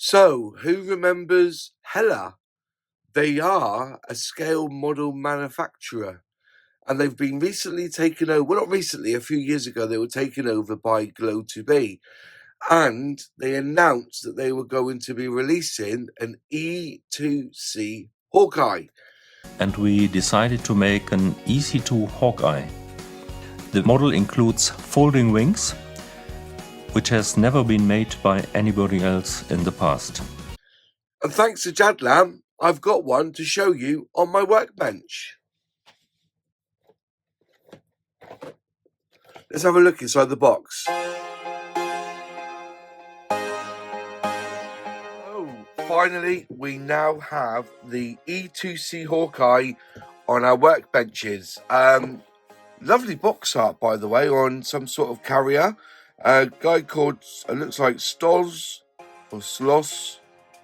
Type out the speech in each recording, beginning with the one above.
So, who remembers Heller? They are a scale model manufacturer, and they've been recently taken over. Well, not recently, a few years ago, they were taken over by Glow2B, and they announced that they were going to be releasing an E2C Hawkeye. And we decided to make an E2C Hawkeye. The model includes folding wings, which has never been made by anybody else in the past. And thanks to JADLAM, I've got one to show you on my workbench. Let's have a look inside the box. Finally, we now have the E2C Hawkeye on our workbenches. Lovely box art, by the way, on some sort of carrier. A guy called, it looks like Stoz or Sloss,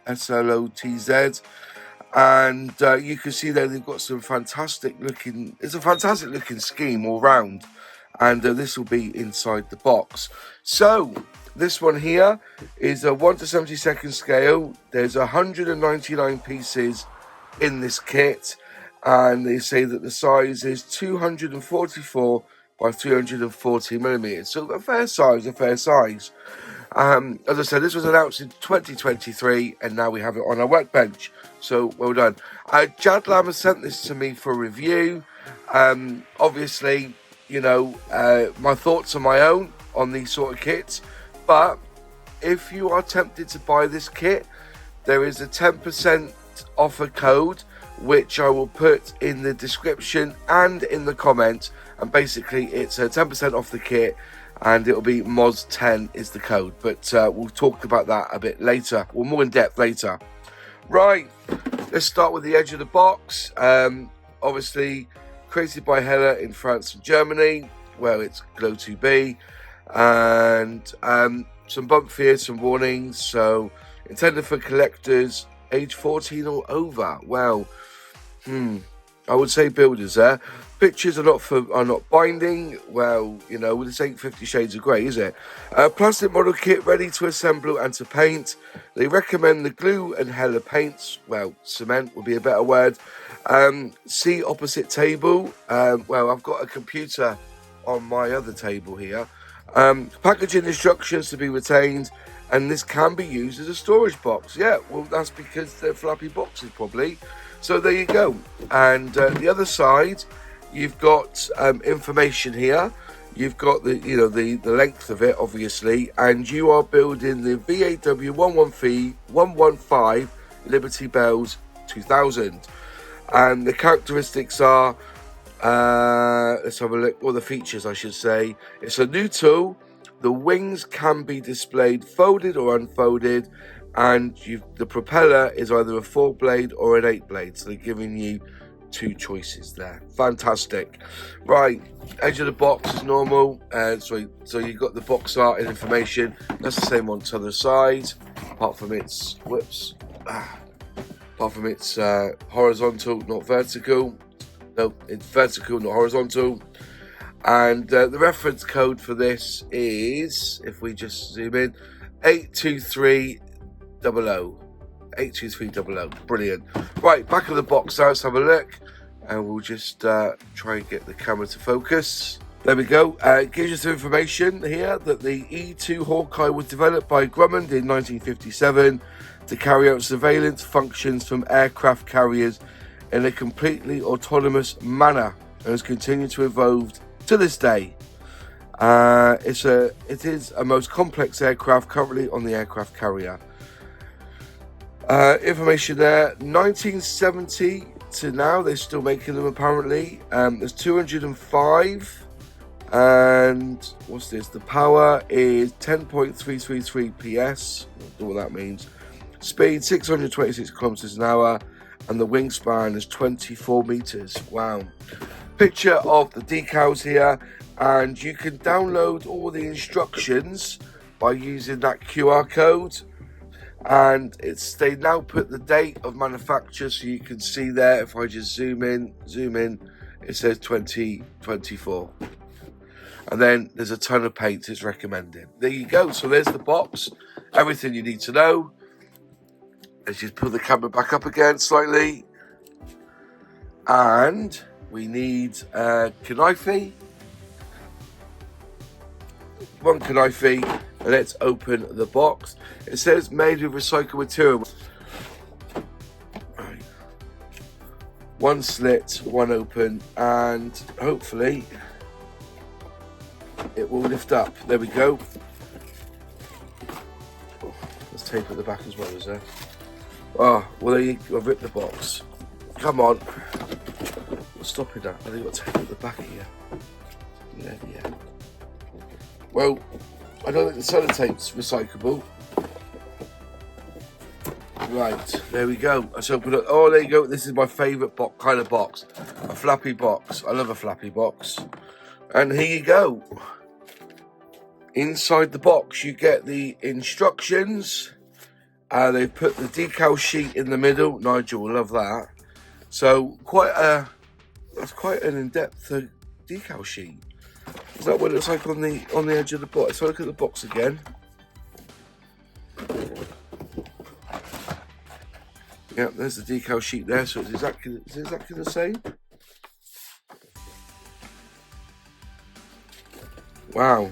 S-L-O-T-Z. And you can see there they've got some fantastic looking, it's a fantastic looking scheme all round. And this will be inside the box. So, this one here is a 1 to 72nd scale. There's 199 pieces in this kit. And they say that the size is 244 by 340 millimeters. So a fair size, As I said, this was announced in 2023, and now we have it on our workbench. So well done. JADLAM has sent this to me for review. Obviously, you know, my thoughts are my own on these sort of kits. But if you are tempted to buy this kit, there is a 10% offer code, which I will put in the description and in the comments. And basically, it's a 10% off the kit, and it'll be MOZ10 is the code. But we'll talk about that a bit later, or more in depth later. Right, let's start with the edge of the box. Obviously, created by Heller in France and Germany, where it's Glow2B. And some bump fears, some warnings. So, intended for collectors age 14 or over. Well, I would say builders there. Pictures are not binding. Well, you know, this ain't 50 Shades of Grey, is it? Plastic model kit ready to assemble and to paint. They recommend the glue and Heller paints. Well, cement would be a better word. See opposite table. Well, I've got a computer on my other table here. Packaging instructions to be retained. And this can be used as a storage box. Yeah, well, that's because they're flappy boxes, probably. So there you go. And the other side, you've got information here. You've got the length of it, obviously, and you are building the VAW 115 Liberty Bells 2000. And the characteristics are, let's have a look. Well, the features, I should say. It's a new tool. The wings can be displayed folded or unfolded, and the propeller is either a 4-blade or an 8-blade. So they're giving you two choices there. Fantastic. Right, edge of the box is normal. So you've got the box art and information. That's the same on the other side, apart from it's horizontal, not vertical. No, it's vertical, not horizontal. And the reference code for this is, if we just zoom in, 82300. 82300. Brilliant. Right, back of the box now. Let's have a look. And we'll just try and get the camera to focus. There we go. It gives you some information here that the E2 Hawkeye was developed by Grumman in 1957 to carry out surveillance functions from aircraft carriers in a completely autonomous manner, and has continued to evolve to this day. It is a most complex aircraft currently on the aircraft carrier. Information there, 1970 to now, they're still making them apparently. There's 205, and what's this? The power is 10.333 PS. I don't know what that means. Speed 626 kilometers an hour, and the wingspan is 24 meters. Wow. Picture of the decals here, and you can download all the instructions by using that QR code. And they now put the date of manufacture, so you can see there. If I just zoom in, it says 2024. And then there's a ton of paints it's recommended. There you go. So there's the box. Everything you need to know. Let's just pull the camera back up again slightly. And we need a knife. One knife. Let's open the box. It says made with recycled material. Right. One slit, one open, and hopefully it will lift up. There we go. Let's tape at the back as well, is there? Oh, well, there you go. I've ripped the box. Come on. What's stopping that? I think I've got tape at the back here. Yeah. Well, I don't think the sellotape's recyclable. Right, there we go. Let's open it. Oh, there you go. This is my favourite kind of box. A flappy box. I love a flappy box. And here you go. Inside the box, you get the instructions. They've put the decal sheet in the middle. Nigel will love that. So that's quite an in-depth decal sheet. Is that what it looks like on the edge of the box? So look at the box again. Yeah, there's the decal sheet there. So it's exactly the same. Wow.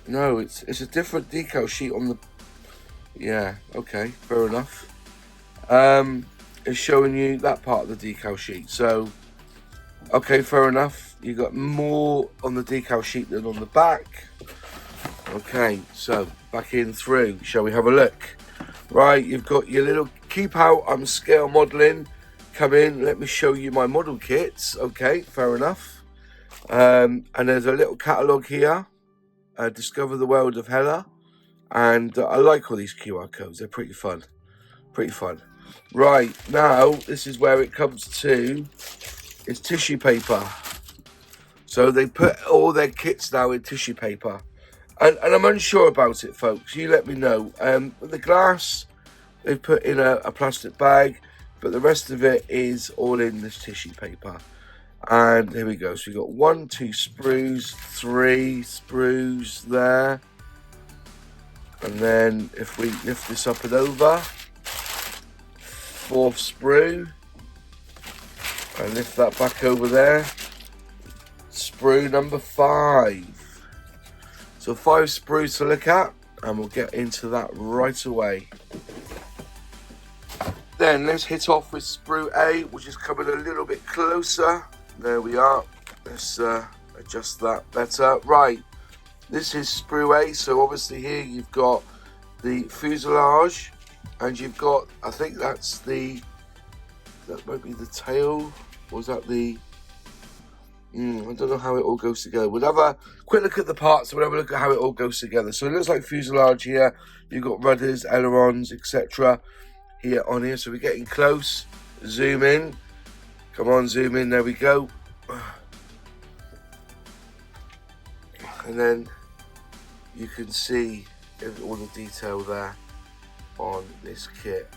No, it's a different decal sheet on the. Yeah. Okay. Fair enough. It's showing you that part of the decal sheet. So. Okay, fair enough. You got more on the decal sheet than on the back. Okay, so back in through. Shall we have a look? Right, you've got your little keep out. I'm scale modelling. Come in. Let me show you my model kits. Okay, fair enough. And there's a little catalogue here. Discover the world of Heller. And I like all these QR codes. They're pretty fun. Right, now this is where it comes to. It's tissue paper. So they put all their kits now in tissue paper. And I'm unsure about it, folks. You let me know. The glass, they've put in a plastic bag, but the rest of it is all in this tissue paper. And here we go. So we've got 1, 2 sprues, 3 sprues there. And then if we lift this up and over, 4th sprue. And lift that back over there. Sprue number 5. So 5 sprues to look at, and we'll get into that right away. Then let's hit off with sprue A, which is coming a little bit closer. There we are. Let's adjust that better. Right, this is sprue A. So obviously here you've got the fuselage, and you've got, I think that's that might be the tail, or is that the... I don't know how it all goes together. We'll have a quick look at the parts, and we'll have a look at how it all goes together. So it looks like fuselage here. You've got rudders, ailerons, etc. here on here. So we're getting close. Zoom in. Come on, zoom in. There we go. And then you can see all the detail there on this kit.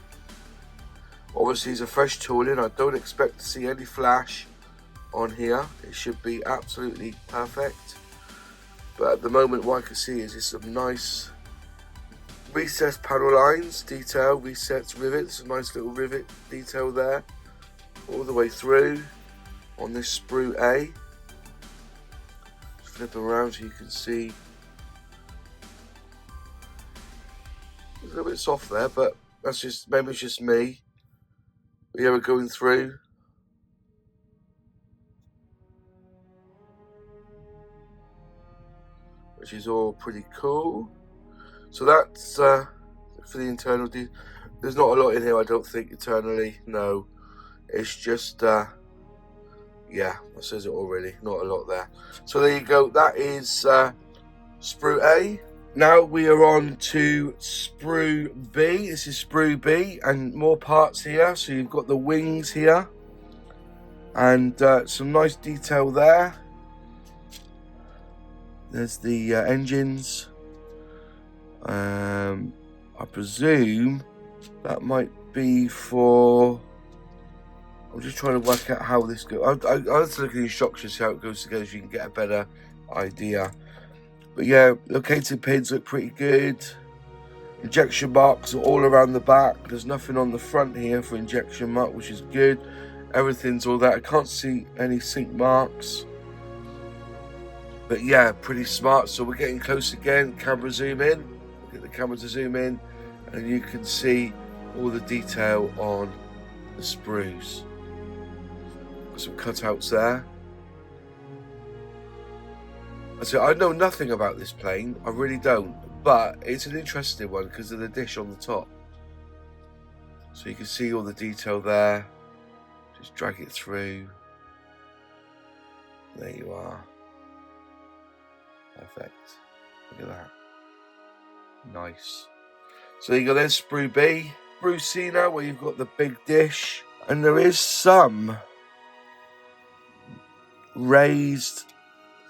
Obviously it's a fresh tooling. I don't expect to see any flash on here. It should be absolutely perfect, but at the moment what I can see is just some nice recessed panel lines, detail, resets, rivets, a nice little rivet detail there all the way through on this sprue A. Flip around so you can see it's a little bit soft there, but that's just, maybe it's just me. Yeah, we're going through. Which is all pretty cool. So that's for the internal. There's not a lot in here, I don't think, internally. No, it's just yeah, that says it all really. Not a lot there. So there you go. That is sprue A. Now we are on to sprue B. This is sprue B, and more parts here. So you've got the wings here, and some nice detail there. There's the engines. I presume that might be for... I'm just trying to work out how this goes. I'll have to look at the instructions, see how it goes together, so you can get a better idea. But yeah, located pins look pretty good. Injection marks are all around the back. There's nothing on the front here for injection mark, which is good. Everything's all that. I can't see any sink marks. But yeah, pretty smart. So we're getting close again. Camera zoom in. Get the camera to zoom in, and you can see all the detail on the sprues. Got some cutouts there. So I know nothing about this plane. I really don't. But it's an interesting one because of the dish on the top. So you can see all the detail there. Just drag it through. There you are. Perfect. Look at that. Nice. So you got there's sprue B. Sprue C now, where you've got the big dish. And there is some raised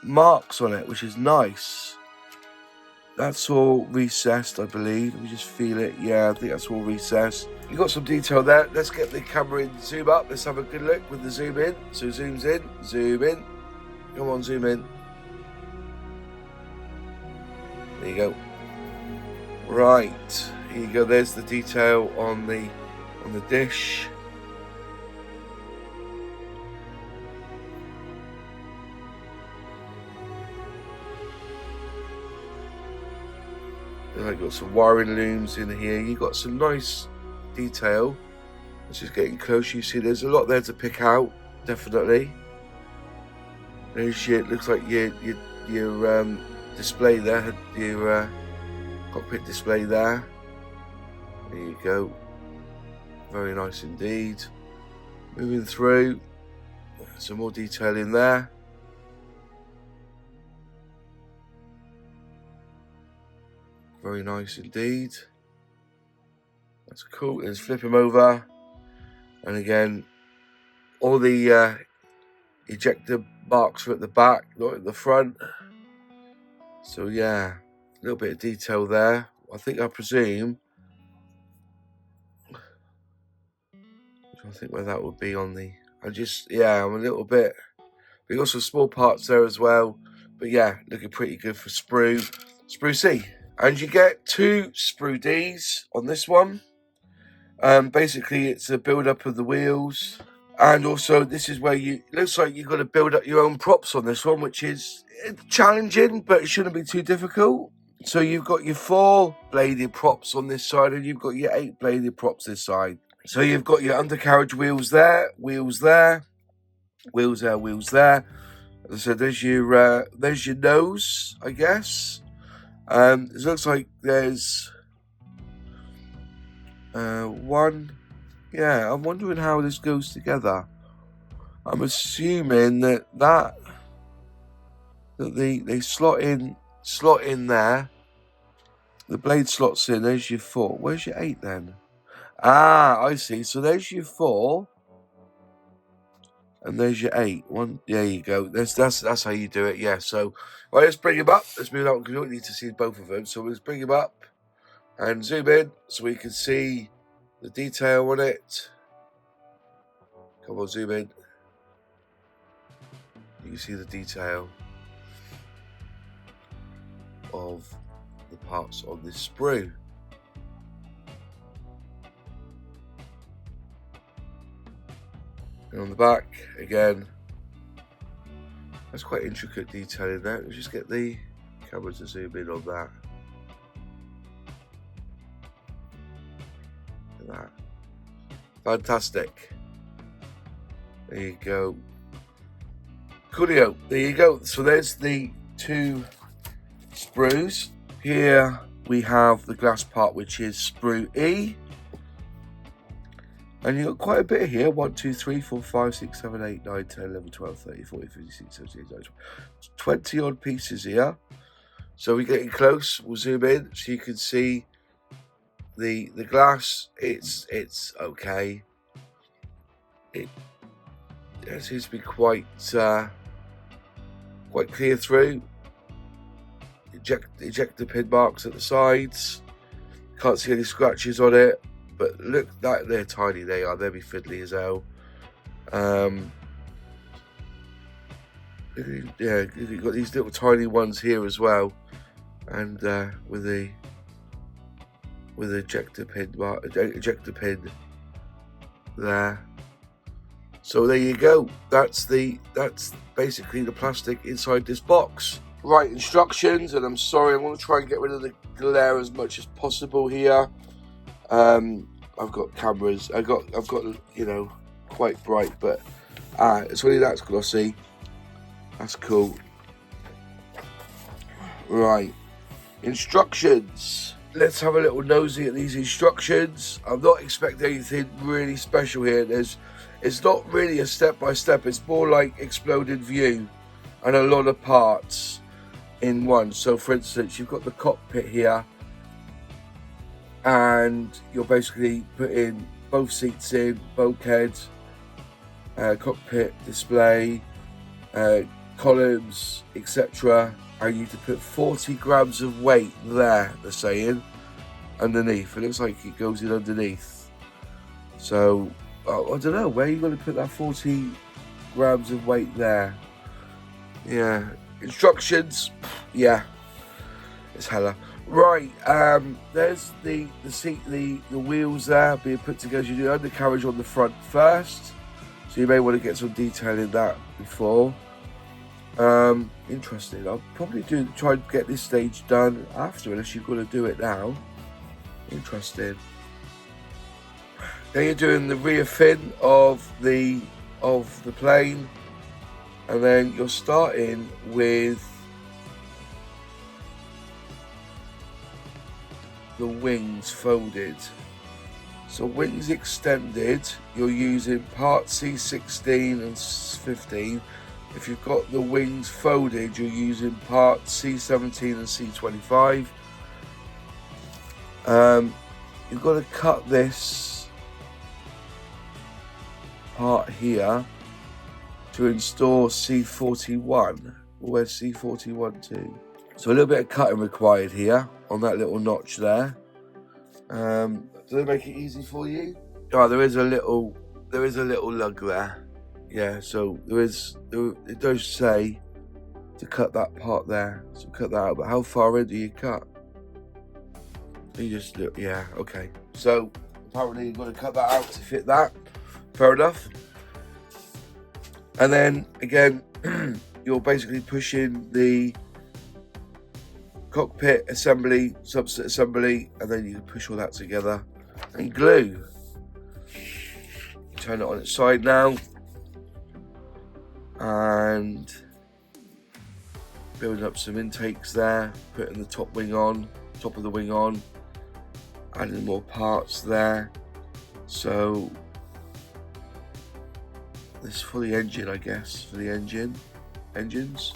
marks on it, which is nice. That's all recessed, I believe. Let me just feel it. Yeah, I think that's all recessed. You got some detail there. Let's get the camera in, zoom up. Let's have a good look with the zoom in. So zooms in, zoom in. Come on, zoom in. There you go. Right, here you go. There's the detail on the dish. And I've got some wiring looms in here. You've got some nice detail. It's just getting close. You see there's a lot there to pick out, definitely. There's your, looks like your display there, your cockpit display there. There you go. Very nice indeed. Moving through, some more detail in there. Very nice indeed. That's cool. Let's flip him over. And again, all the ejector marks are at the back, not at the front. So yeah, a little bit of detail there. I presume. I think where that would be on the. I'm a little bit. We got some small parts there as well. But yeah, looking pretty good for Sprue C. And you get 2 Sprue Ds on this one. Basically, it's a build-up of the wheels. And also, this is where looks like you've got to build up your own props on this one, which is challenging, but it shouldn't be too difficult. So you've got your 4-bladed props on this side, and you've got your 8-bladed props this side. So you've got your undercarriage wheels there, wheels there, wheels there, wheels there. So there's your nose, I guess. It looks like there's one. Yeah, I'm wondering how this goes together. I'm assuming that they slot in there. The blade slots in. There's your 4. Where's your 8 then? Ah, I see. So there's your 4. And there's your 8. One, there you go. That's how you do it. Yeah. So, right, let's bring him up. Let's move on because we don't need to see both of them. So let's bring him up and zoom in so we can see the detail on it. Come on, zoom in. You can see the detail of the parts on this sprue. And on the back, again, that's quite intricate detail in there. Let's just get the camera to zoom in on that. Look at that. Fantastic. There you go. Coolio. There you go. So there's the 2 sprues. Here we have the glass part, which is Sprue E. And you've got quite a bit here. 1, 2, 3, 4, 5, 6, 7, 8, 9, 10, 11, 12, 13, 14, 15, 16, 17, 18, 19, 20 odd pieces here. So we're getting close. We'll zoom in so you can see the glass. It's okay. It seems to be quite clear through. Ejector pin marks at the sides. Can't see any scratches on it. But look, they're tiny. They are. They'll be fiddly as hell. Yeah, you've got these little tiny ones here as well, and with the with an ejector pin there. So there you go. That's basically the plastic inside this box. Right, instructions, and I'm sorry, I'm going to try and get rid of the glare as much as possible here. I've got cameras. I've got quite bright, but it's really that's glossy. That's cool. Right, instructions. Let's have a little nosy at these instructions. I'm not expecting anything really special here. It's not really a step-by-step. It's more like exploded view and a lot of parts in one. So for instance, you've got the cockpit here, and you're basically putting both seats in, bulkhead, cockpit display, columns, etc. I need to put 40 grams of weight there, they're saying, underneath. It looks like it goes in underneath. So I don't know, where are you going to put that 40 grams of weight there? Yeah, instructions, yeah, it's Heller. Right, there's the seat, the wheels there being put together. You do undercarriage on the front first, so you may want to get some detail in that before. Interesting. I'll probably try and get this stage done after, unless you've got to do it now. Interesting. Then you're doing the rear fin of the plane, and then you're starting with the wings folded. So wings extended, you're using part C16 and 15. If you've got the wings folded, you're using part C17 and C25. You've got to cut this part here to install C41. Where's C41 to? So a little bit of cutting required here on that little notch there. Do they make it easy for you? Oh, there is a little lug there. Yeah, so it does say to cut that part there. So cut that out, but how far in do you cut? You just look, yeah, okay. So apparently you've got to cut that out to fit that. Fair enough. And then again, you're basically pushing the cockpit assembly, subset assembly, and then you can push all that together and glue. Turn it on its side now, and building up some intakes there, putting the top of the wing on, adding more parts there. So this is for the engine, I guess, for the engines.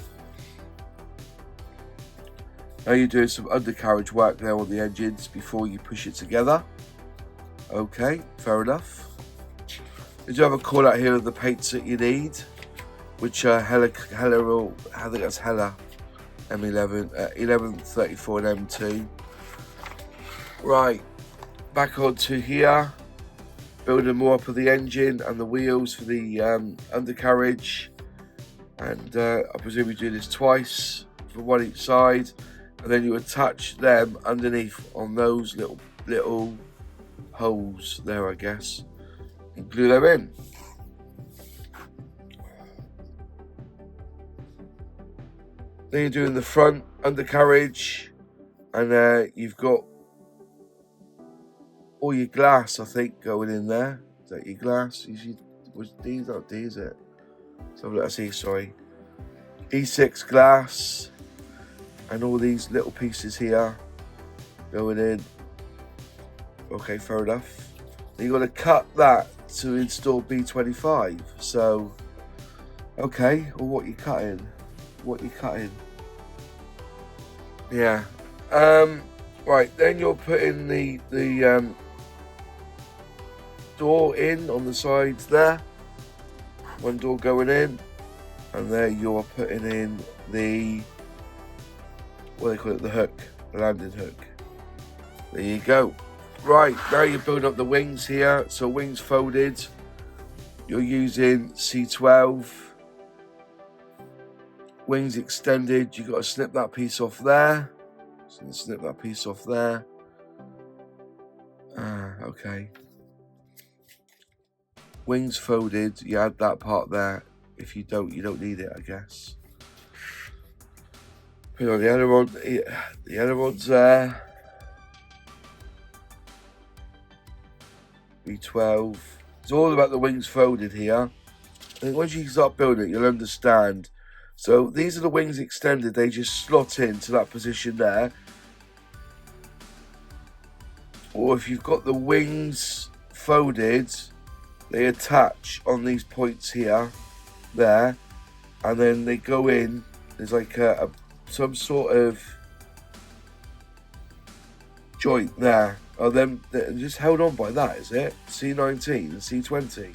Now you're doing some undercarriage work there on the engines before you push it together. Okay, fair enough. You do have a call out here of the paints that you need, which are Heller, I think that's Heller M11, 1134 and M2. Right, back onto here, building more up of the engine and the wheels for the undercarriage, and I presume you do this twice for one each side, and then you attach them underneath on those little holes there, I guess, and glue them in. Then you're doing the front undercarriage, and you've got all your glass, I think, going in there. Is that your glass? Was D, not D, is it? So let's see, sorry. E6 glass, and all these little pieces here going in. Okay, fair enough. Then you've got to cut that to install B25. So, okay, well, what you cutting? Yeah. Right, then you're putting the door in on the sides there. One door going in, and there you're putting in the, what do they call it, the hook, the landing hook. There you go. Right, now you're building up the wings here. So wings folded, you're using C12. Wings extended, you've got to snip that piece off there. So snip that piece off there. okay. Wings folded, you add that part there. If you don't need it, I guess. Put on the aileron, the aileron's there. B12. It's all about the wings folded here. I think once you start building it, you'll understand. So these are the wings extended. They just slot into that position there. Or if you've got the wings folded, they attach on these points here, there, and then they go in. There's like some sort of joint there. Oh, them just held on by that, is it? C19 and C20.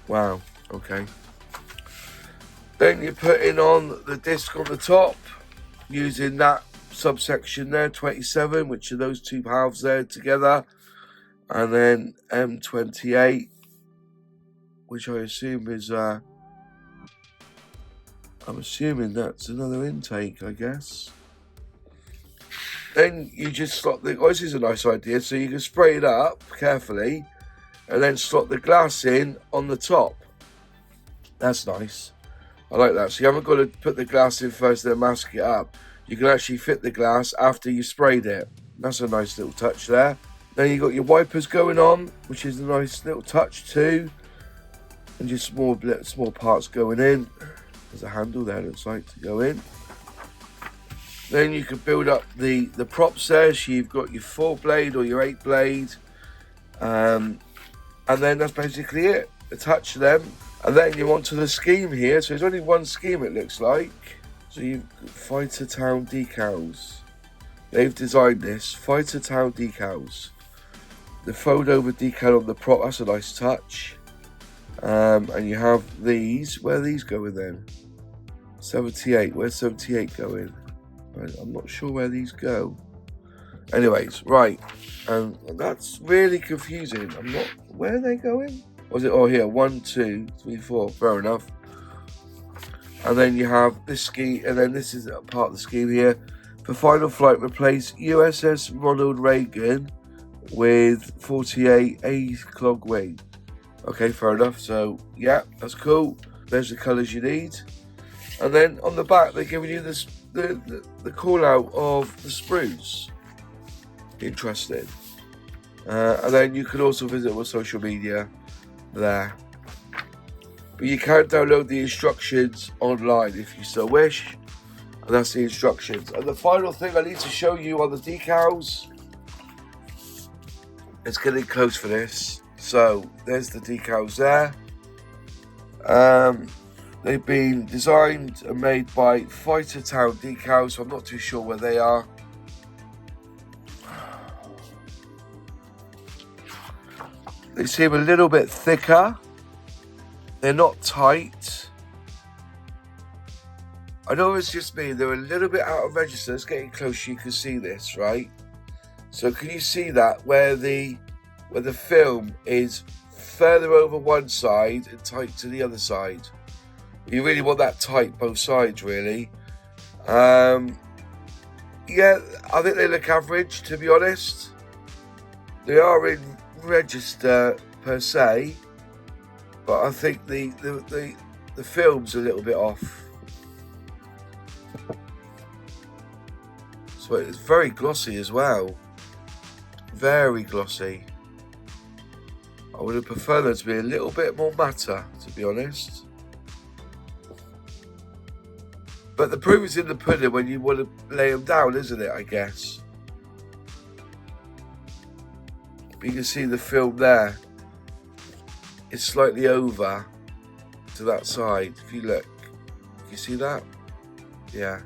Wow. Okay. Then you're putting on the disc on the top using that subsection there, 27, which are those two halves there together, and then M28, which I assume is I'm assuming that's another intake, I guess. Then you just slot the, this is a nice idea, so you can spray it up carefully and then slot the glass in on the top. That's nice. I like that. So you haven't got to put the glass in first then mask it up. You can actually fit the glass after you sprayed it. That's a nice little touch there. Then you got your wipers going on, which is a nice little touch too. And just small parts going in. There's a handle there, looks like, to go in. Then you can build up the props there. So you've got your 4 blade or your 8 blade. And then that's basically it. Attach them. And then you're onto the scheme here. So there's only one scheme, it looks like. So you've got Fighter Town decals. They've designed this. Fighter Town decals. The fold over decal on the prop. That's a nice touch. And you have these. Where are these going then? 78. Where's 78 going? I'm not sure where these go. Anyways, right. And that's really confusing. I'm not... Where are they going? Was it? Oh, here. 1, 2, 3, 4. Fair enough. And then you have this scheme. And then this is a part of the scheme here. For final flight, replace USS Ronald Reagan with 48 A clog wing. Okay, fair enough. So, yeah, that's cool. There's the colours you need. And then on the back, they're giving you this the call out of the sprues. Interesting. And then you can also visit our social media there. But you can download the instructions online if you so wish. And that's the instructions. And the final thing I need to show you on the decals. It's getting close for this. So there's the decals there. They've been designed and made by Fighter Town decals, so I'm not too sure where they are. They seem a little bit thicker. They're not tight. I know it's just me, they're a little bit out of register. It's getting close, you can see this, right? So can you see that where the film is further over one side and tight to the other side? You really want that tight both sides, really. Yeah, I think they look average, to be honest. They are in register per se, but I think the film's a little bit off. So it's very glossy as well. Very glossy. I would have preferred them to be a little bit more matter, to be honest. But the proof is in the pudding when you want to lay them down, isn't it, I guess? But you can see the film there. It's slightly over to that side. If you look, you see that? Yeah.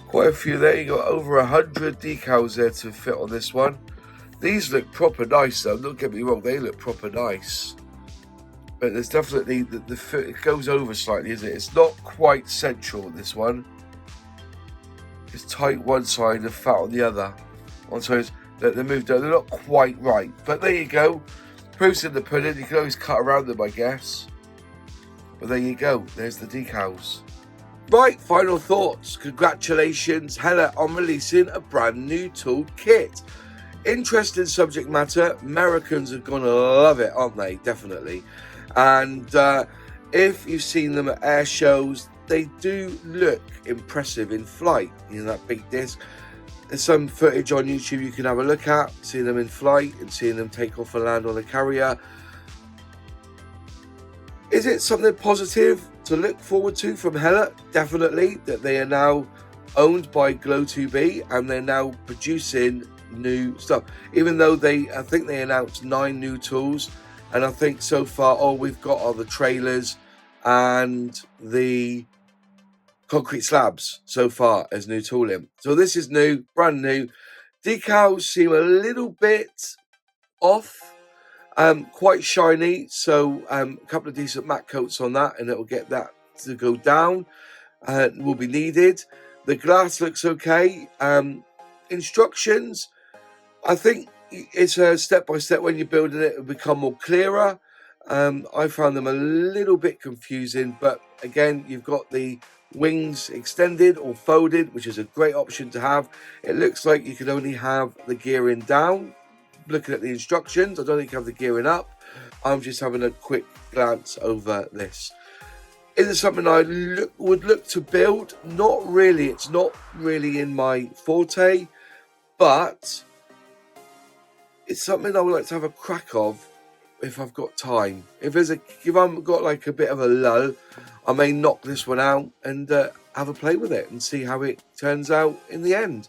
Quite a few there. You got over 100 decals there to fit on this one. These look proper nice though. Don't get me wrong, they look proper nice. But there's definitely it goes over slightly, isn't it? It's not quite central, this one. It's tight one side and fat on the other. So they're moved down. They're not quite right. But there you go. Proof's in the pudding. You can always cut around them, I guess. But there you go. There's the decals. Right, final thoughts. Congratulations, Heller, on releasing a brand new tool kit. Interesting subject matter. Americans are going to love it, aren't they? Definitely. And if you've seen them at air shows, they do look impressive in flight. You know, that big disc. There's some footage on YouTube you can have a look at, seeing them in flight and seeing them take off and land on a carrier. Is it something positive to look forward to from Heller? Definitely, that they are now owned by Glow2B and they're now producing new stuff. Even though I think they announced 9 new tools, and I think so far all we've got are the trailers and the concrete slabs so far as new tooling. So this is new, brand new. Decals seem a little bit off, quite shiny, so a couple of decent matte coats on that and it'll get that to go down, will be needed. The glass looks okay. Instructions, I think it's a step by step. When you're building it, it'll become more clearer. I found them a little bit confusing, but again, you've got the wings extended or folded, which is a great option to have. It looks like you can only have the gearing down. Looking at the instructions, I don't think you have the gearing up. I'm just having a quick glance over this. Is it something I would look to build? Not really. It's not really in my forte, but it's something I would like to have a crack of if I've got time. If I've got like a bit of a lull, I may knock this one out and have a play with it and see how it turns out in the end.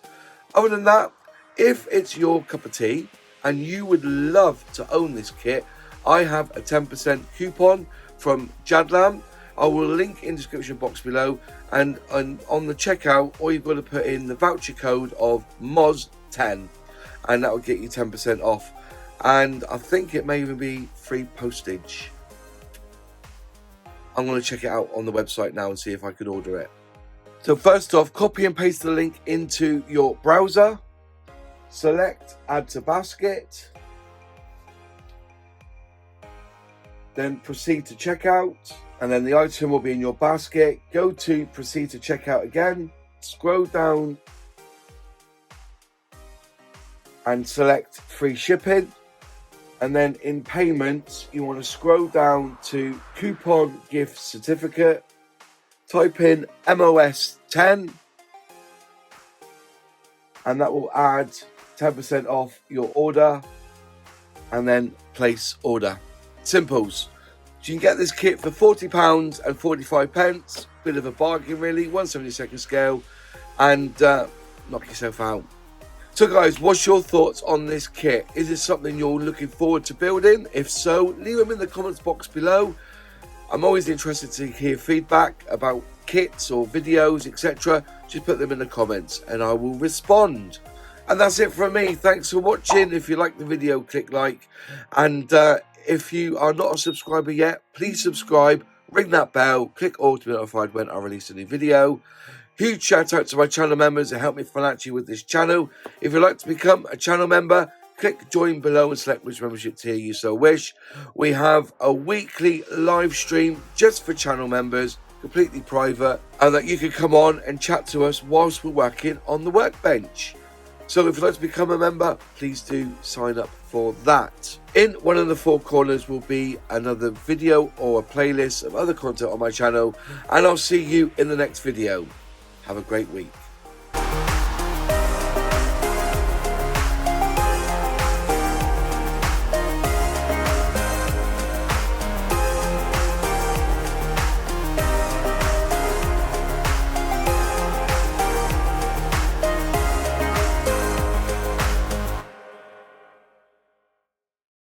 Other than that, if it's your cup of tea and you would love to own this kit, I have a 10% coupon from JADLAM. I will link in the description box below, and on the checkout, all you've got to put in the voucher code of MOZ10, and that will get you 10% off. And I think it may even be free postage. I'm going to check it out on the website now and see if I could order it. So first off, copy and paste the link into your browser. Select add to basket. Then proceed to checkout. And then the item will be in your basket. Go to proceed to checkout again. Scroll down and select free shipping. And then in payments, you want to scroll down to coupon gift certificate. Type in MOS10. And that will add 10% off your order. And then place order. Simples. So you can get this kit for £40 and 45 pence. Bit of a bargain really. 1/72 scale. And knock yourself out. So guys, what's your thoughts on this kit? Is this something you're looking forward to building? If so, leave them in the comments box below. I'm always interested to hear feedback about kits or videos, etc. Just put them in the comments and I will respond. And that's it from me. Thanks for watching. If you like the video, click like. And if you are not a subscriber yet, please subscribe, ring that bell, click all to be notified when I release a new video. Huge shout out to my channel members who help me financially with this channel. If you'd like to become a channel member, click join below and select which membership tier you so wish. We have a weekly live stream just for channel members, completely private, and that you can come on and chat to us whilst we're working on the workbench. So if you'd like to become a member, please do sign up for that. In one of the 4 corners will be another video or a playlist of other content on my channel, and I'll see you in the next video. Have a great week.